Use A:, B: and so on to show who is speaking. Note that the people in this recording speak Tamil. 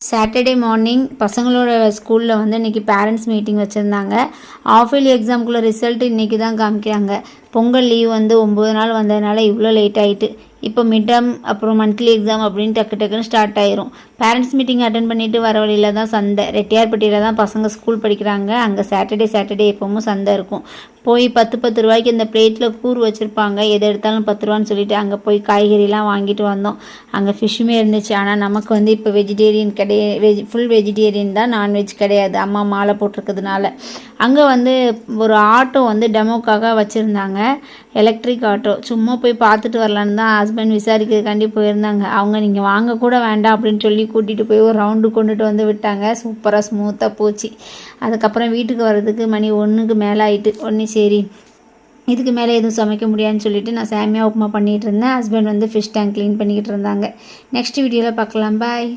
A: சாட்டர்டே மார்னிங் பசங்களோட ஸ்கூலில் வந்து இன்றைக்கி பேரண்ட்ஸ் மீட்டிங் வச்சுருந்தாங்க. ஆஃப் இயர்லி எக்ஸாமுக்குள்ள ரிசல்ட் இன்றைக்கி தான் காமிக்கிறாங்க. பொங்கல் லீவ் வந்து 9 நாள் வந்ததுனால இவ்வளோ லேட் ஆகிட்டு. இப்போ மிட் டேர்ம் அப்புறம் மந்த்லி எக்ஸாம் அப்படின்னு டக்குன்னு ஸ்டார்ட் ஆயிரும். பேரண்ட்ஸ் மீட்டிங் அட்டன் பண்ணிவிட்டு வர வழியில் தான் சந்தை. ரெட்டியார்பட்டியில் தான் பசங்க ஸ்கூல் படிக்கிறாங்க. அங்கே சாட்டர்டே எப்போவும் சந்தை இருக்கும். போய் 10 ரூபாய்க்கு இந்த பிளேட்டில் கூறு வச்சுருப்பாங்க. எது எடுத்தாலும் 10 ரூபான்னு சொல்லிட்டு அங்கே போய் காய்கறிலாம் வாங்கிட்டு வந்தோம். அங்கே ஃபிஷ்ஷுமே இருந்துச்சு. ஆனால் நமக்கு வந்து இப்போ வெஜிடேரியன் ஃபுல் வெஜிடேரியன் தான், நான்வெஜ் கிடையாது. அம்மா மாலை போட்டிருக்கிறதுனால. அங்கே வந்து ஒரு ஆட்டோ வந்து டெமோக்காக வச்சுருந்தாங்க, எலக்ட்ரிக் ஆட்டோ. சும்மா போய் பார்த்துட்டு வரலான்னு தான் ஹஸ்பண்ட் விசாரிக்கிறதுக்காண்டி போயிருந்தாங்க. அவங்க நீங்கள் வாங்க கூட வேண்டாம் அப்படின்னு சொல்லி கூட்டிகிட்டு போய் ஒரு ரவுண்டு கொண்டுட்டு வந்து விட்டாங்க. சூப்பராக ஸ்மூத்தாக போச்சு. அதுக்கப்புறம் வீட்டுக்கு வர்றதுக்கு மணி 1க்கு மேலே ஆகிட்டு. சரி இதுக்கு மேலே எதுவும் சமைக்க முடியாதுன்னு சொல்லிட்டு நான் சேமியா உப்புமா பண்ணிகிட்டு இருந்தேன். ஹஸ்பண்ட் வந்து ஃபிஷ் டேங்க் க்ளீன் பண்ணிக்கிட்டு இருந்தாங்க. நெக்ஸ்ட் வீடியோவில் பார்க்கலாம். பாய்.